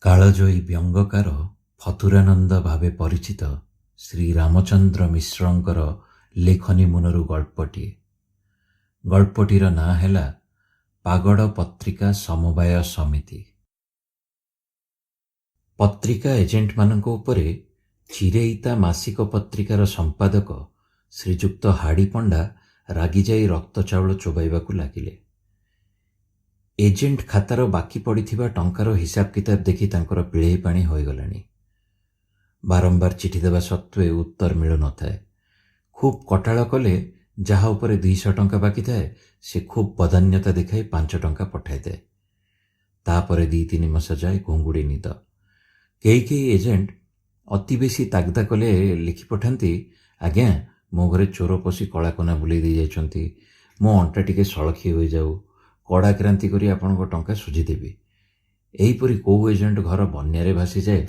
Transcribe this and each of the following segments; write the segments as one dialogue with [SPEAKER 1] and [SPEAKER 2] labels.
[SPEAKER 1] କାଳଜୟୀ ବ୍ୟଙ୍ଗକାର ଫତୁରାନନ୍ଦ ଭାବେ ପରିଚିତ ଶ୍ରୀରାମଚନ୍ଦ୍ର ମିଶ୍ରଙ୍କର ଲେଖନୀ ମୁନରୁ ଗଳ୍ପଟିଏ। ଗଳ୍ପଟିର ନାଁ ହେଲା ପାଗଡ଼ ପତ୍ରିକା ସମବାୟ ସମିତି। ପତ୍ରିକା ଏଜେଣ୍ଟମାନଙ୍କ ଉପରେ ଚିରେଇତା ମାସିକ ପତ୍ରିକାର ସମ୍ପାଦକ ଶ୍ରୀଯୁକ୍ତ ହାଡ଼ି ପଣ୍ଡା ରାଗିଯାଇ ରକ୍ତ ଚାଉଳ ଚୋବାଇବାକୁ ଲାଗିଲେ। ଏଜେଣ୍ଟ ଖାତାର ବାକି ପଡ଼ିଥିବା ଟଙ୍କାର ହିସାବ କିତାବ ଦେଖି ତାଙ୍କର ପିଳେଇ ପାଣି ହୋଇଗଲାଣି। ବାରମ୍ବାର ଚିଠି ଦେବା ସତ୍ତ୍ୱେ ଉତ୍ତର ମିଳୁନଥାଏ। ଖୁବ୍ କଟାଳ କଲେ ଯାହା ଉପରେ 200 ଟଙ୍କା ବାକି ଥାଏ ସେ ଖୁବ୍ ବଦାନ୍ୟତା ଦେଖାଇ 5 ଟଙ୍କା ପଠାଇଥାଏ। ତାପରେ 2-3 ମାସ ଯାଏ ଘୁଙ୍ଗୁଡ଼ି ନିଦ। କେହି ଏଜେଣ୍ଟ ଅତି ବେଶୀ ତାଗଦା କଲେ ଲେଖି ପଠାନ୍ତି, ଆଜ୍ଞା ମୋ ଘରେ ଚୋର ପଶି କଳାକନା ବୁଲେଇ ଦେଇ ଯାଇଛନ୍ତି, ମୋ ଅଣ୍ଟା ଟିକେ ସଳଖି ହୋଇଯାଉ, କଡ଼ା କ୍ରାନ୍ତି କରି ଆପଣଙ୍କ ଟଙ୍କା ଶୁଝିଦେବି। ଏହିପରି କୋଉ ଏଜେଣ୍ଟ ଘର ବନ୍ୟାରେ ଭାସିଯାଏ,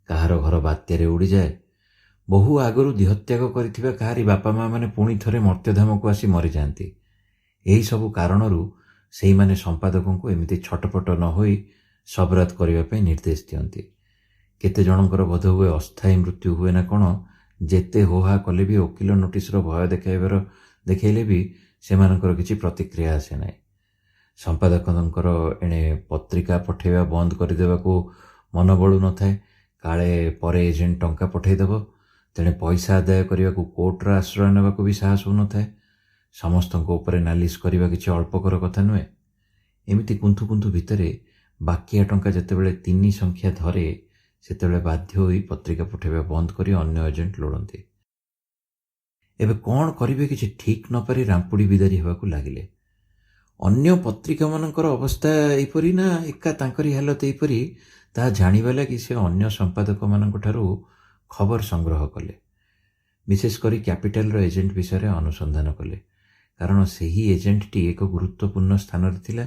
[SPEAKER 1] କାହାର ଘର ବାତ୍ୟାରେ ଉଡ଼ିଯାଏ, ବହୁ ଆଗରୁ ଦେହତ୍ୟାଗ କରିଥିବା କାହାରି ବାପା ମା ମାନେ ପୁଣି ଥରେ ମର୍ତ୍ତ୍ୟଧାମକୁ ଆସି ମରିଯାଆନ୍ତି। ଏହିସବୁ କାରଣରୁ ସେଇମାନେ ସମ୍ପାଦକଙ୍କୁ ଏମିତି ଛଟପଟ ନ ହୋଇ ସବରାତ କରିବା ପାଇଁ ନିର୍ଦ୍ଦେଶ ଦିଅନ୍ତି। କେତେ ଜଣଙ୍କର ବୋଧହୁଏ ଅସ୍ଥାୟୀ ମୃତ୍ୟୁ ହୁଏ ନା କ'ଣ, ଯେତେ ହୋହା କଲେ ବି ଓକିଲ ନୋଟିସର ଭୟ ଦେଖାଇଲେ ବି ସେମାନଙ୍କର କିଛି ପ୍ରତିକ୍ରିୟା ଆସେ ନାହିଁ। ସମ୍ପାଦକଙ୍କର ଏଣେ ପତ୍ରିକା ପଠାଇବା ବନ୍ଦ କରିଦେବାକୁ ମନ ବଳୁ ନଥାଏ, କାଳେ ପରେ ଏଜେଣ୍ଟ ଟଙ୍କା ପଠାଇଦେବ, ତେଣେ ପଇସା ଆଦାୟ କରିବାକୁ କୋର୍ଟର ଆଶ୍ରୟ ନେବାକୁ ବି ସାହସ ହେଉନଥାଏ। ସମସ୍ତଙ୍କ ଉପରେ ନାଲିସ କରିବା କିଛି ଅଳ୍ପକର କଥା ନୁହେଁ। ଏମିତି କୁନ୍ଥୁ କୁନ୍ଥୁ ଭିତରେ ବାକିଆ ଟଙ୍କା ଯେତେବେଳେ 3 ସଂଖ୍ୟା ଧରେ ସେତେବେଳେ ବାଧ୍ୟ ହୋଇ ପତ୍ରିକା ପଠାଇବା ବନ୍ଦ କରି ଅନ୍ୟ ଏଜେଣ୍ଟ ଲୋଡ଼ନ୍ତି। ଏବେ କ'ଣ କରିବେ କିଛି ଠିକ୍ ନ ପାରି ରାମ୍ପୁଡ଼ି ବିଦାରି ହେବାକୁ ଲାଗିଲେ। ଅନ୍ୟ ପତ୍ରିକାମାନଙ୍କର ଅବସ୍ଥା ଏହିପରି ନା ଏକା ତାଙ୍କରି ହାଲତ ଏହିପରି, ତାହା ଜାଣିବା ଲାଗି ସେ ଅନ୍ୟ ସମ୍ପାଦକମାନଙ୍କଠାରୁ ଖବର ସଂଗ୍ରହ କଲେ। ବିଶେଷ କରି କ୍ୟାପିଟାଲର ଏଜେଣ୍ଟ ବିଷୟରେ ଅନୁସନ୍ଧାନ କଲେ, କାରଣ ସେହି ଏଜେଣ୍ଟଟି ଏକ ଗୁରୁତ୍ୱପୂର୍ଣ୍ଣ ସ୍ଥାନରେ ଥିଲା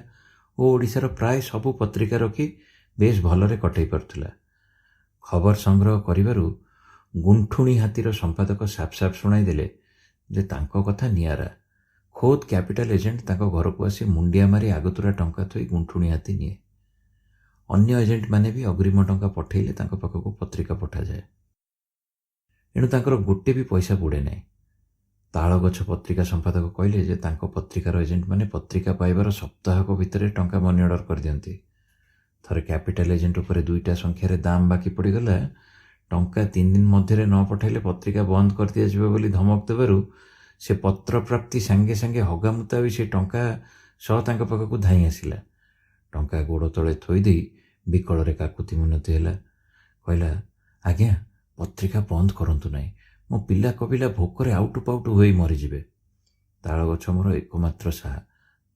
[SPEAKER 1] ଓ ଓଡ଼ିଶାର ପ୍ରାୟ ସବୁ ପତ୍ରିକା ରଖି ବେଶ୍ ଭଲରେ କଟେଇ ପାରୁଥିଲା। ଖବର ସଂଗ୍ରହ କରିବାରୁ ଗୁଣ୍ଠୁଣି ହାତୀର ସମ୍ପାଦକ ସାଫ୍ ସାଫ୍ ଶୁଣାଇଦେଲେ ଯେ ତାଙ୍କ କଥା ନିଆରା। ଖୋଦ୍ କ୍ୟାପିଟାଲ ଏଜେଣ୍ଟ ତାଙ୍କ ଘରକୁ ଆସି ମୁଣ୍ଡିଆ ମାରି ଆଗତୁରା ଟଙ୍କା ଥୋଇ ଗୁଣ୍ଠୁଣି ହାତୀ ନିଏ। ଅନ୍ୟ ଏଜେଣ୍ଟମାନେ ବି ଅଗ୍ରିମ ଟଙ୍କା ପଠାଇଲେ ତାଙ୍କ ପାଖକୁ ପତ୍ରିକା ପଠାଯାଏ। ଏଣୁ ତାଙ୍କର ଗୋଟେ ବି ପଇସା ବୁଡ଼େ ନାହିଁ। ତାଳଗଛ ପତ୍ରିକା ସମ୍ପାଦକ କହିଲେ ଯେ ତାଙ୍କ ପତ୍ରିକାର ଏଜେଣ୍ଟମାନେ ପତ୍ରିକା ପାଇବାର ସପ୍ତାହକ ଭିତରେ ଟଙ୍କା ମନି ଅର୍ଡ଼ର କରିଦିଅନ୍ତି। ଥରେ କ୍ୟାପିଟାଲ ଏଜେଣ୍ଟ ଉପରେ 2ଟା ସଂଖ୍ୟାରେ ଦାମ ବାକି ପଡ଼ିଗଲା, ଟଙ୍କା 3 ଦିନ ମଧ୍ୟରେ ନ ପଠାଇଲେ ପତ୍ରିକା ବନ୍ଦ କରିଦିଆଯିବ ବୋଲି ଧମକ ଦେବାରୁ ସେ ପତ୍ର ପ୍ରାପ୍ତି ସାଙ୍ଗେ ସାଙ୍ଗେ ହଗାମୁତା ହୋଇ ସେ ଟଙ୍କା ସହ ତାଙ୍କ ପାଖକୁ ଧାଇଁ ଆସିଲା। ଟଙ୍କା ଗୋଡ଼ ତଳେ ଥୋଇଦେଇ ବିକଳରେ କାକୁତି ମିନତି ହେଲା। କହିଲା, ଆଜ୍ଞା ପତ୍ରିକା ବନ୍ଦ କରନ୍ତୁ ନାହିଁ, ମୋ ପିଲା କବିଲା ଭୋକରେ ଆଉଟୁ ପାଉଟୁ ହୋଇ ମରିଯିବେ। ତାଳଗଛ ମୋର ଏକମାତ୍ର ସାହା,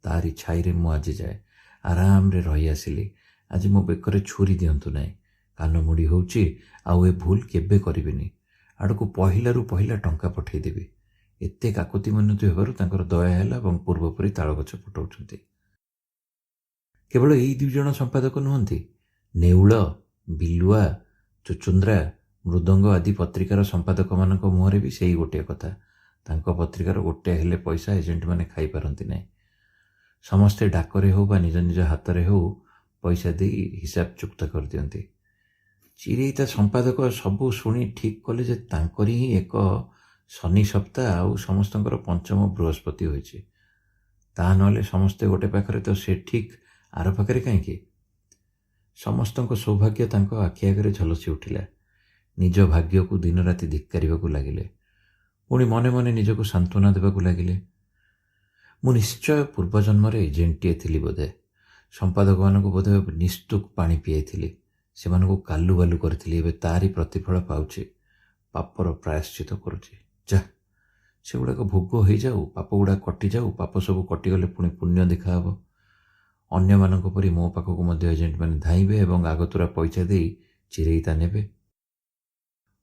[SPEAKER 1] ତାରି ଛାଇରେ ମୁଁ ଆଜି ଯାଏ ଆରାମରେ ରହି ଆସିଲି। ଆଜି ମୋ ବେକରେ ଛୁରୀ ଦିଅନ୍ତୁ ନାହିଁ, କାନ ମୁଡ଼ି ହେଉଛି, ଆଉ ଏ ଭୁଲ କେବେ କରିବିନି। ଆଡ଼କୁ ପହିଲାରୁ ପହିଲା ଟଙ୍କା ପଠାଇଦେବି। ଏତେ କାକୁତି ମିନତି ହେବାରୁ ତାଙ୍କର ଦୟା ହେଲା ଏବଂ ପୂର୍ବପରି ତାଳଗଛ ପଠାଉଛନ୍ତି। କେବଳ ଏଇ 2 ଜଣ ସମ୍ପାଦକ ନୁହନ୍ତି, ନେଉଳ, ବିଲୁଆ, ଚୁଚୁନ୍ଦ୍ରା, ମୃଦଙ୍ଗ ଆଦି ପତ୍ରିକାର ସମ୍ପାଦକମାନଙ୍କ ମୁହଁରେ ବି ସେଇ ଗୋଟିଏ କଥା। ତାଙ୍କ ପତ୍ରିକାର ଗୋଟେ ହେଲେ ପଇସା ଏଜେଣ୍ଟମାନେ ଖାଇପାରନ୍ତି ନାହିଁ। ସମସ୍ତେ ଡାକରେ ହେଉ ବା ନିଜ ନିଜ ହାତରେ ହେଉ ପଇସା ଦେଇ ହିସାବ ଚୁକ୍ତ କରିଦିଅନ୍ତି। ଚିରେଇତା ସମ୍ପାଦକ ସବୁ ଶୁଣି ଠିକ୍ କଲେ ଯେ ତାଙ୍କରି ହିଁ ଏକ ଶନି ସପ୍ତାହ ଆଉ ସମସ୍ତଙ୍କର ପଞ୍ଚମ ବୃହସ୍ପତି ହୋଇଛି। ତାହା ନହେଲେ ସମସ୍ତେ ଗୋଟେ ପାଖରେ ତ ସେ ଠିକ୍ ଆର ପାଖରେ କାହିଁକି? ସମସ୍ତଙ୍କ ସୌଭାଗ୍ୟ ତାଙ୍କ ଆଖି ଆଗରେ ଝଲସି ଉଠିଲା। ନିଜ ଭାଗ୍ୟକୁ ଦିନ ରାତି ଧିକ୍କାରିବାକୁ ଲାଗିଲେ। ପୁଣି ମନେ ମନେ ନିଜକୁ ସାନ୍ତ୍ୱନା ଦେବାକୁ ଲାଗିଲେ, ମୁଁ ନିଶ୍ଚୟ ପୂର୍ବଜନ୍ମରେ ଏଜେଣ୍ଟଟିଏ ଥିଲି ବୋଧେ। ସମ୍ପାଦକମାନଙ୍କୁ ବୋଧେ ନିସ୍ତୁକ ପାଣି ପିଆଇଥିଲି, ସେମାନଙ୍କୁ କାଲୁବାଲୁ କରିଥିଲି, ଏବେ ତାରି ପ୍ରତିଫଳ ପାଉଛି। ପାପର ପ୍ରାୟଶ୍ଚିତ କରୁଛି। ଯାହା, ସେଗୁଡ଼ାକ ଭୋଗ ହେଇଯାଉ, ପାପଗୁଡ଼ା କଟିଯାଉ, ପାପ ସବୁ କଟିଗଲେ ପୁଣି ପୁଣ୍ୟ ଦେଖାହେବ। ଅନ୍ୟମାନଙ୍କ ପରି ମୋ ପାଖକୁ ମଧ୍ୟ ଏଜେଣ୍ଟମାନେ ଧାଇଁବେ ଏବଂ ଆଗତୁରା ପଇସା ଦେଇ ଚିରେଇତା ନେବେ।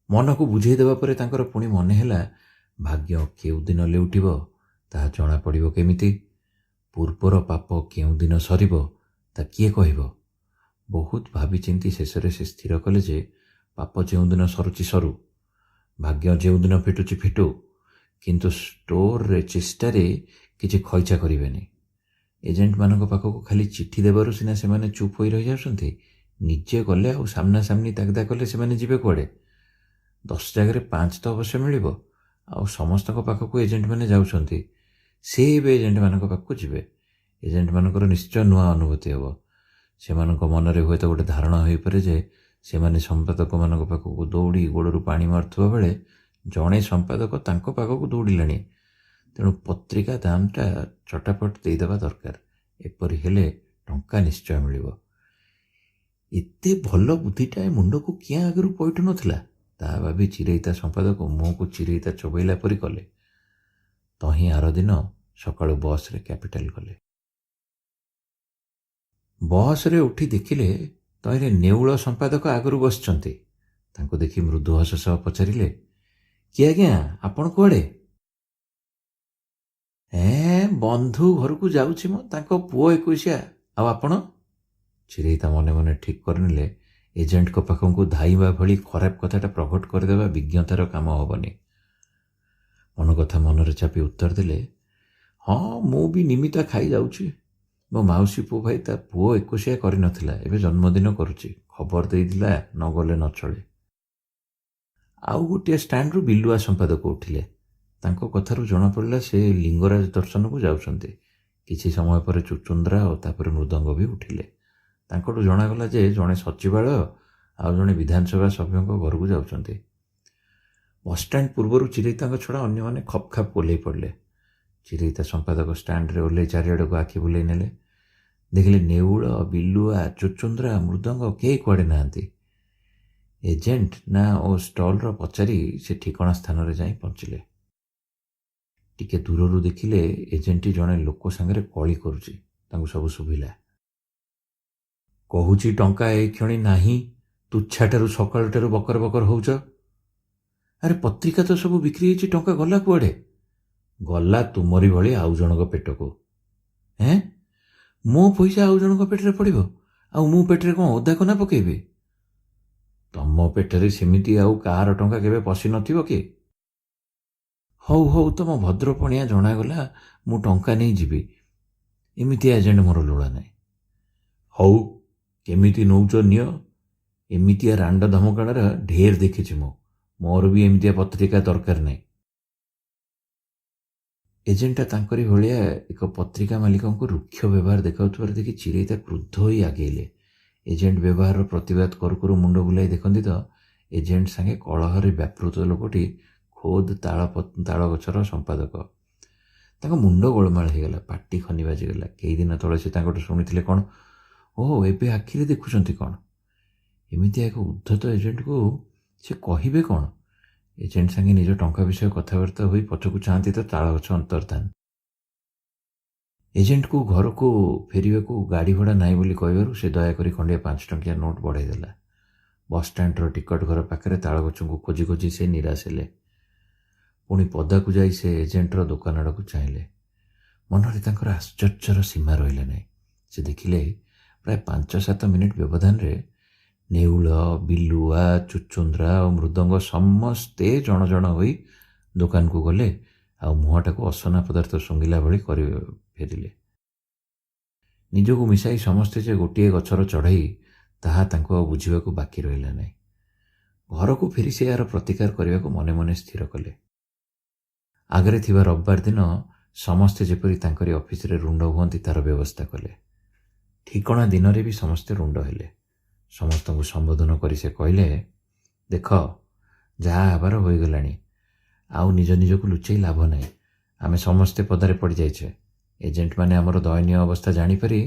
[SPEAKER 1] ମନକୁ ବୁଝେଇ ଦେବା ପରେ ତାଙ୍କର ପୁଣି ମନେ ହେଲା, ଭାଗ୍ୟ କେଉଁଦିନ ଲେଉଟିବ ତାହା ଜଣାପଡ଼ିବ କେମିତି? ପୂର୍ବର ପାପ କେଉଁଦିନ ସରିବ ତା କିଏ କହିବ? ବହୁତ ଭାବିଚିନ୍ତି ଶେଷରେ ସେ ସ୍ଥିର କଲେ ଯେ ପାପ ଯେଉଁଦିନ ସରୁଛି ସରୁ, ଭାଗ୍ୟ ଯେଉଁଦିନ ଫିଟୁଛି ଫିଟୁ, କିନ୍ତୁ ଷ୍ଟୋରରେ ଚେଷ୍ଟାରେ କିଛି ଖଇଚା କରିବେନି। ଏଜେଣ୍ଟମାନଙ୍କ ପାଖକୁ ଖାଲି ଚିଠି ଦେବାରୁ ସିନା ସେମାନେ ଚୁପ୍ ହୋଇ ରହିଯାଉଛନ୍ତି, ନିଜେ ଗଲେ ଆଉ ସାମ୍ନାସାମ୍ନି ତାଗଦା କଲେ ସେମାନେ ଯିବେ କୁଆଡ଼େ? 10 ଜାଗାରେ 5 ତ ଅବଶ୍ୟ ମିଳିବ। ଆଉ ସମସ୍ତଙ୍କ ପାଖକୁ ଏଜେଣ୍ଟମାନେ ଯାଉଛନ୍ତି, ସେ ଏବେ ଏଜେଣ୍ଟମାନଙ୍କ ପାଖକୁ ଯିବେ। ଏଜେଣ୍ଟମାନଙ୍କର ନିଶ୍ଚୟ ନୂଆ ଅନୁଭୂତି ହେବ। ସେମାନଙ୍କ ମନରେ ହୁଏତ ଗୋଟେ ଧାରଣା ହୋଇପାରେ ଯେ ସେମାନେ ସମ୍ପାଦକମାନଙ୍କ ପାଖକୁ ଦୌଡ଼ି ଗୋଡ଼ରୁ ପାଣି ମାରୁଥିବା ବେଳେ ଜଣେ ସମ୍ପାଦକ ତାଙ୍କ ପାଖକୁ ଦୌଡ଼ିଲାଣି। ତେଣୁ ପତ୍ରିକା ଦାମଟା ଚଟାପଟ ଦେଇଦେବା ଦରକାର। ଏପରି ହେଲେ ଟଙ୍କା ନିଶ୍ଚୟ ମିଳିବ। ଏତେ ଭଲ ବୁଦ୍ଧିଟା ଏ ମୁଣ୍ଡକୁ କିଆଁ ଆଗରୁ ପଇଠୁ ନଥିଲା, ତାହା ଭାବି ଚିରେଇତା ସମ୍ପାଦକ ମୁହଁକୁ ଚିରେଇତା ଚୋବେଇଲା ପରି କଲେ। ତହିଁ ଆର ଦିନ ସକାଳୁ ବସ୍ରେ କ୍ୟାପିଟାଲ ଗଲେ। ବସ୍ରେ ଉଠି ଦେଖିଲେ ତହିଁରେ ନେଉଳ ସମ୍ପାଦକ ଆଗରୁ ବସିଛନ୍ତି। ତାଙ୍କୁ ଦେଖି ମୃଦୁ ହସ ସହ ପଚାରିଲେ, କି ଆଜ୍ଞା, ଆପଣ କୁଆଡ଼େ? ବନ୍ଧୁ ଘରକୁ ଯାଉଛି ମ, ତାଙ୍କ ପୁଅ 21। ଆଉ ଆପଣ? ଚିରେଇତା ମନେ ମନେ ଠିକ୍ କରିନେଲେ ଏଜେଣ୍ଟଙ୍କ ପାଖକୁ ଧାଇଁବା ଭଳି ଖରାପ କଥାଟା ପ୍ରଘଟ କରିଦେବା ବିଜ୍ଞତାର କାମ ହେବନି। ମନ କଥା ମନରେ ଚାପି ଉତ୍ତର ଦେଲେ, ହଁ ମୁଁ ବି ନିମିତା ଖାଇଯାଉଛି। ମୋ ମାଉସୀ ପୁଅ ଭାଇ ତା ପୁଅ 21 କରିନଥିଲା, ଏବେ ଜନ୍ମଦିନ କରୁଛି। ଖବର ଦେଇଥିଲା ନ ଗଲେ ନ ଚଳେ। ଆଉ ଗୋଟିଏ ଷ୍ଟାଣ୍ଡରୁ ବିଲୁଆ ସମ୍ପାଦକ ଉଠିଲେ। ତାଙ୍କ କଥାରୁ ଜଣାପଡ଼ିଲା ସେ ଲିଙ୍ଗରାଜ ଦର୍ଶନକୁ ଯାଉଛନ୍ତି। କିଛି ସମୟ ପରେ ଚୁଚୁନ୍ଦ୍ରା ଓ ତାପରେ ମୃଦଙ୍ଗ ବି ଉଠିଲେ। ତାଙ୍କଠୁ ଜଣାଗଲା ଯେ ଜଣେ ସଚିବାଳୟ ଆଉ ଜଣେ ବିଧାନସଭା ସଭ୍ୟଙ୍କ ଘରକୁ ଯାଉଛନ୍ତି। ବସ୍ଷ୍ଟାଣ୍ଡ ପୂର୍ବରୁ ଚିରେଇତାଙ୍କ ଛଡ଼ା ଅନ୍ୟମାନେ ଖପ୍ ଖାପ୍ ଓହ୍ଲେଇ ପଡ଼ିଲେ। ଚିରେଇତା ସମ୍ପାଦକ ଷ୍ଟାଣ୍ଡରେ ଓହ୍ଲେଇ ଚାରିଆଡ଼କୁ ଆଖି ବୁଲେଇ ନେଲେ। ଦେଖିଲେ ନେଉଳ, ବିଲୁଆ, ଚୁଚୁନ୍ଦ୍ରା, ମୃଦଙ୍ଗ କେହି କୁଆଡ଼େ ନାହାନ୍ତି। ଏଜେଣ୍ଟ ନା ଓ ଷ୍ଟଲ୍ର ପଚାରି ସେ ଠିକଣା ସ୍ଥାନରେ ଯାଇ ପହଞ୍ଚିଲେ। ଟିକେ ଦୂରରୁ ଦେଖିଲେ ଏଜେଣ୍ଟଟି ଜଣେ ଲୋକ ସାଙ୍ଗରେ କଳି କରୁଛି। ତାଙ୍କୁ ସବୁ ଶୁଭିଲା। କହୁଛି ଟଙ୍କା ଏଇ କ୍ଷଣି ନାହିଁ, ତୁଚ୍ଛାଟାରୁ ସକାଳଟାରୁ ବକର ବକର ହଉଛ। ଆରେ ପତ୍ରିକା ତ ସବୁ ବିକ୍ରି ହେଇଛି, ଟଙ୍କା ଗଲା କୁଆଡ଼େ? ଗଲା ତୁମରି ଭଳି ଆଉ ଜଣଙ୍କ ପେଟକୁ। ମୋ ପଇସା ଆଉ ଜଣଙ୍କ ପେଟରେ ପଡ଼ିବ? ଆଉ ମୁଁ ପେଟରେ କ'ଣ ଓଦା କନା ପକେଇବି? ତମ ପେଟରେ ସେମିତି ଆଉ କାହାର ଟଙ୍କା କେବେ ପଶି ନଥିବ କି? ହଉ ହଉ, ତମ ଭଦ୍ରପଣିଆ ଜଣାଗଲା, ମୁଁ ଟଙ୍କା ନେଇ ଯିବି। ଏମିତିଆ ଏଜେଣ୍ଟ ମୋର ଲୋଡ଼ା ନାହିଁ। ହଉ, କେମିତି ନେଉଛ ନିଅ। ଏମିତିଆ ରାଣ୍ଡ ଧମକାଣର ଢେର ଦେଖିଛି ମୁଁ। ମୋର ବି ଏମିତିଆ ପତ୍ରିକା ଦରକାର ନାହିଁ। ଏଜେଣ୍ଟଟା ତାଙ୍କରି ଭଳିଆ ଏକ ପତ୍ରିକା ମାଲିକଙ୍କୁ ରୁକ୍ଷ ବ୍ୟବହାର ଦେଖାଉଥିବାର ଦେଖି ଚିରେଇତା କ୍ରୁଦ୍ଧ ହୋଇ ଆଗେଇଲେ। ଏଜେଣ୍ଟ ବ୍ୟବହାରର ପ୍ରତିବାଦ କରୁ କରୁ ମୁଣ୍ଡ ବୁଲାଇ ଦେଖନ୍ତି ତ ଏଜେଣ୍ଟ ସାଙ୍ଗେ କଳହରେ ବ୍ୟାପୃତ ଲୋକଟି ଖୋଦ୍ ତାଳ ଗଛର ସମ୍ପାଦକ। ତାଙ୍କ ମୁଣ୍ଡ ଗୋଳମାଳ ହେଇଗଲା, ପାଟି ଖନି ବାଜିଗଲା। କେଇଦିନ ତଳେ ସେ ତାଙ୍କଠୁ ଶୁଣିଥିଲେ କ'ଣ, ଏବେ ଆଖିରେ ଦେଖୁଛନ୍ତି କ'ଣ? ଏମିତିଆ ଏକ ଉଦ୍ଧତ ଏଜେଣ୍ଟକୁ ସେ କହିବେ କ'ଣ? ଏଜେଣ୍ଟ ସାଙ୍ଗେ ନିଜ ଟଙ୍କା ବିଷୟ କଥାବାର୍ତ୍ତା ହୋଇ ପଛକୁ ଚାହାନ୍ତି ତ ତାଳଗଛ ଅନ୍ତର୍ଧାନ। ଏଜେଣ୍ଟକୁ ଘରକୁ ଫେରିବାକୁ ଗାଡ଼ି ଭଡ଼ା ନାହିଁ ବୋଲି କହିବାରୁ ସେ ଦୟାକରି ଖଣ୍ଡିଏ 5 ଟଙ୍କିଆ ନୋଟ୍ ବଢ଼େଇ ଦେଲା। ବସ୍ଷ୍ଟାଣ୍ଡର ଟିକଟ ଘର ପାଖରେ ତାଳଗଛଙ୍କୁ ଖୋଜି ଖୋଜି ସେ ନିରାଶ ହେଲେ। ପୁଣି ପଦାକୁ ଯାଇ ସେ ଏଜେଣ୍ଟର ଦୋକାନ ଆଡ଼କୁ ଚାହିଁଲେ। ମନରେ ତାଙ୍କର ଆଶ୍ଚର୍ଯ୍ୟର ସୀମା ରହିଲା ନାହିଁ। ସେ ଦେଖିଲେ ପ୍ରାୟ 5-7 ମିନିଟ୍ ବ୍ୟବଧାନରେ ନେଉଳ, ବିଲୁଆ, ଚୁଚୁନ୍ଦ୍ରା ଓ ମୃଦଙ୍ଗ ସମସ୍ତେ ଜଣ ଜଣ ହୋଇ ଦୋକାନକୁ ଗଲେ ଆଉ ମୁହଁଟାକୁ ଅସନା ପଦାର୍ଥ ଶୁଙ୍ଘିଲା ଭଳି କରି ଫେରିଲେ। ନିଜକୁ ମିଶାଇ ସମସ୍ତେ ଯେ ଗୋଟିଏ ଗଛର ଚଢ଼େଇ, ତାହା ତାଙ୍କୁ ଆଉ ବୁଝିବାକୁ ବାକି ରହିଲା ନାହିଁ। ଘରକୁ ଫେରି ସେ ଏହାର ପ୍ରତିକାର କରିବାକୁ ମନେ ମନେ ସ୍ଥିର କଲେ। ଆଗରେ ଥିବା ରବିବାର ଦିନ ସମସ୍ତେ ଯେପରି ତାଙ୍କରି ଅଫିସରେ ରୁଣ୍ଡ ହୁଅନ୍ତି ତାର ବ୍ୟବସ୍ଥା କଲେ। ଠିକଣା ଦିନରେ ବି ସମସ୍ତେ ରୁଣ୍ଡ ହେଲେ। ସମସ୍ତଙ୍କୁ ସମ୍ବୋଧନ କରି ସେ କହିଲେ, ଦେଖ, ଯାହା ହେବାର ହୋଇଗଲାଣି। ଆଉ ନିଜ ନିଜକୁ ଲୁଚେଇ ଲାଭ ନାହିଁ। ଆମେ ସମସ୍ତେ ପଦାରେ ପଡ଼ିଯାଇଛେ। ଏଜେଣ୍ଟମାନେ ଆମର ଦୟନୀୟ ଅବସ୍ଥା ଜାଣିପାରି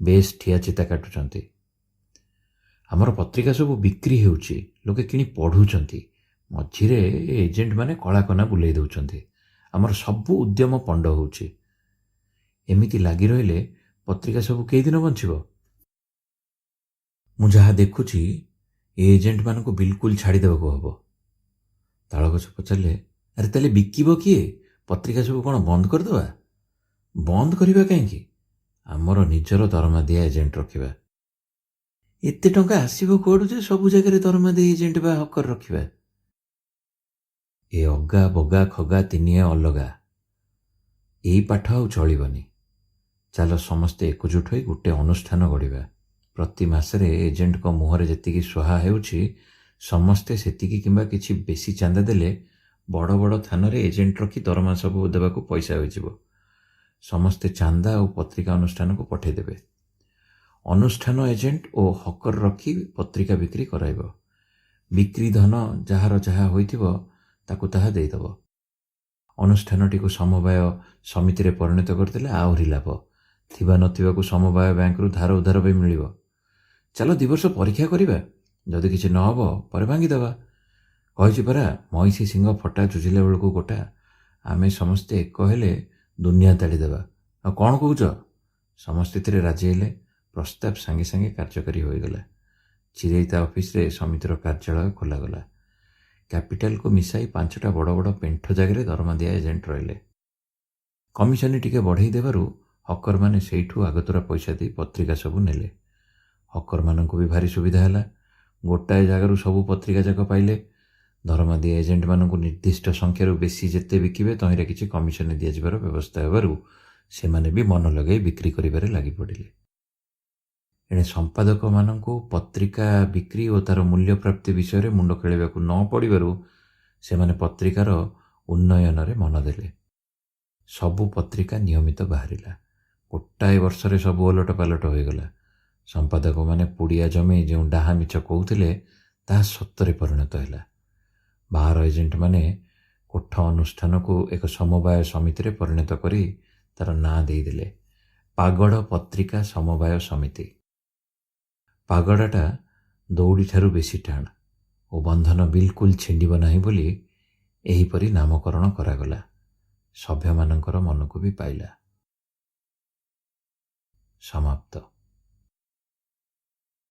[SPEAKER 1] ବେଶ୍ ଠିଆ ଚିତା କାଟୁଛନ୍ତି। ଆମର ପତ୍ରିକା ସବୁ ବିକ୍ରି ହେଉଛି, ଲୋକେ କିଣି ପଢ଼ୁଛନ୍ତି। ମଝିରେ ଏଜେଣ୍ଟମାନେ କଳାକନା ବୁଲେଇ ଦେଉଛନ୍ତି। ଆମର ସବୁ ଉଦ୍ୟମ ପଣ୍ଡ ହେଉଛି। ଏମିତି ଲାଗି ରହିଲେ ପତ୍ରିକା ସବୁ କେଇଦିନ ବଞ୍ଚିବ? ମୁଁ ଯାହା ଦେଖୁଛି ଏ ଏଜେଣ୍ଟମାନଙ୍କୁ ବିଲକୁଲ ଛାଡ଼ିଦେବାକୁ ହେବ। ତାଳଗଛ ପଚାରିଲେ, ଆରେ ତାହେଲେ ବିକିବ କିଏ? ପତ୍ରିକା ସବୁ କ'ଣ ବନ୍ଦ କରିଦେବା? ବନ୍ଦ କରିବା କାହିଁକି? ଆମର ନିଜର ଦରମା ଦିଆ ଏଜେଣ୍ଟ ରଖିବା। ଏତେ ଟଙ୍କା ଆସିବ କୁଆଡ଼ୁ ଯେ ସବୁ ଜାଗାରେ ଦରମା ଦେଇ ଏଜେଣ୍ଟ ବା ହକର ରଖିବା? ଏ ଅଗା ବଗା ଖଗା ତିନିଏ ଅଲଗା। ଏଇ ପାଠ ଆଉ ଚଳିବନି। ଚାଲ ସମସ୍ତେ ଏକଜୁଟ ହୋଇ ଗୋଟେ ଅନୁଷ୍ଠାନ ଗଢ଼ିବା। ପ୍ରତି ମାସରେ ଏଜେଣ୍ଟଙ୍କ ମୁହଁରେ ଯେତିକି ସୁହା ହେଉଛି ସମସ୍ତେ ସେତିକି କିମ୍ବା କିଛି ବେଶି ଚାନ୍ଦା ଦେଲେ ବଡ଼ ବଡ଼ ଥାନରେ ଏଜେଣ୍ଟ ରଖି ଦରମା ସବୁ ଦେବାକୁ ପଇସା ହୋଇଯିବ। ସମସ୍ତେ ଚାନ୍ଦା ଆଉ ପତ୍ରିକା ଅନୁଷ୍ଠାନକୁ ପଠାଇଦେବେ। ଅନୁଷ୍ଠାନ ଏଜେଣ୍ଟ ଓ ହକର ରଖି ପତ୍ରିକା ବିକ୍ରି କରାଇବ। ବିକ୍ରି ଧନ ଯାହାର ଯାହା ହୋଇଥିବ ତାକୁ ତାହା ଦେଇଦେବ। ଅନୁଷ୍ଠାନଟିକୁ ସମବାୟ ସମିତିରେ ପରିଣତ କରିଦେଲେ ଆହୁରି ଲାଭ। ଥିବା ନଥିବାକୁ ସମବାୟ ବ୍ୟାଙ୍କରୁ ଧାର ଉଧାର ବି ମିଳିବ। ଚାଲ 2 ବର୍ଷ ପରୀକ୍ଷା କରିବା, ଯଦି କିଛି ନ ହେବ ପରେ ଭାଙ୍ଗିଦେବା। କହିଛି ପରା, ମଇଁଷି ସିଂହ ଫଟା ଜୁଝିଲା ବେଳକୁ ଗୋଟା। ଆମେ ସମସ୍ତେ ଏକ ହେଲେ ଦୁନିଆ ତାଡ଼ିଦେବା। ଆଉ କ'ଣ କହୁଛ? ସମସ୍ତେ ଏଥିରେ ରାଜି ହେଲେ। ପ୍ରସ୍ତାବ ସାଙ୍ଗେ ସାଙ୍ଗେ କାର୍ଯ୍ୟକାରୀ ହୋଇଗଲା। ଚିରେଇତା ଅଫିସରେ ସମିତିର କାର୍ଯ୍ୟାଳୟ ଖୋଲାଗଲା। କ୍ୟାପିଟାଲକୁ ମିଶାଇ 5ଟା ବଡ଼ ବଡ଼ ପେଣ୍ଠ ଜାଗାରେ ଦରମା ଦିଆ ଏଜେଣ୍ଟ ରହିଲେ। କମିଶନ ଟିକେ ବଢ଼େଇ ଦେବାରୁ ହକରମାନେ ସେଇଠୁ ଆଗତୁରା ପଇସା ଦେଇ ପତ୍ରିକା ସବୁ ନେଲେ। ହକରମାନଙ୍କୁ ବି ଭାରି ସୁବିଧା ହେଲା। ଗୋଟାଏ ଜାଗାରୁ ସବୁ ପତ୍ରିକା ଯାକ ପାଇଲେ। ଦରମା ଦିଆ ଏଜେଣ୍ଟମାନଙ୍କୁ ନିର୍ଦ୍ଦିଷ୍ଟ ସଂଖ୍ୟାରୁ ବେଶି ଯେତେ ବିକିବେ ତହିଁରେ କିଛି କମିଶନ ଦିଆଯିବାର ବ୍ୟବସ୍ଥା ହେବାରୁ ସେମାନେ ବି ମନ ଲଗାଇ ବିକ୍ରି କରିବାରେ ଲାଗିପଡ଼ିଲେ। ଏଣେ ସମ୍ପାଦକମାନଙ୍କୁ ପତ୍ରିକା ବିକ୍ରି ଓ ତା'ର ମୂଲ୍ୟପ୍ରାପ୍ତି ବିଷୟରେ ମୁଣ୍ଡ ଖେଳିବାକୁ ନ ପଡ଼ିବାରୁ ସେମାନେ ପତ୍ରିକାର ଉନ୍ନୟନରେ ମନ ଦେଲେ। ସବୁ ପତ୍ରିକା ନିୟମିତ ବାହାରିଲା। ଗୋଟାଏ ବର୍ଷରେ ସବୁ ଓଲଟ ପାଲଟ ହୋଇଗଲା। ସମ୍ପାଦକମାନେ ପୁଡ଼ିଆ ଜମି ଯେଉଁ ଡାହା ମିଛ କହୁଥିଲେ ତାହା ସତରେ ପରିଣତ ହେଲା। ବାହାର ଏଜେଣ୍ଟମାନେ କୋଠ ଅନୁଷ୍ଠାନକୁ ଏକ ସମବାୟ ସମିତିରେ ପରିଣତ କରି ତା'ର ନାଁ ଦେଇଦେଲେ ପାଗଡ଼ ପତ୍ରିକା ସମବାୟ ସମିତି। ପାଗଡ଼ାଟା ଦୌଡ଼ିଠାରୁ ବେଶି ଟାଣ ଓ ବନ୍ଧନ ବିଲକୁଲ ଛିଣ୍ଡିବ ନାହିଁ ବୋଲି ଏହିପରି ନାମକରଣ କରାଗଲା। ସଭ୍ୟମାନଙ୍କର ମନକୁ ବି ପାଇଲା। ସମାପ୍ତ।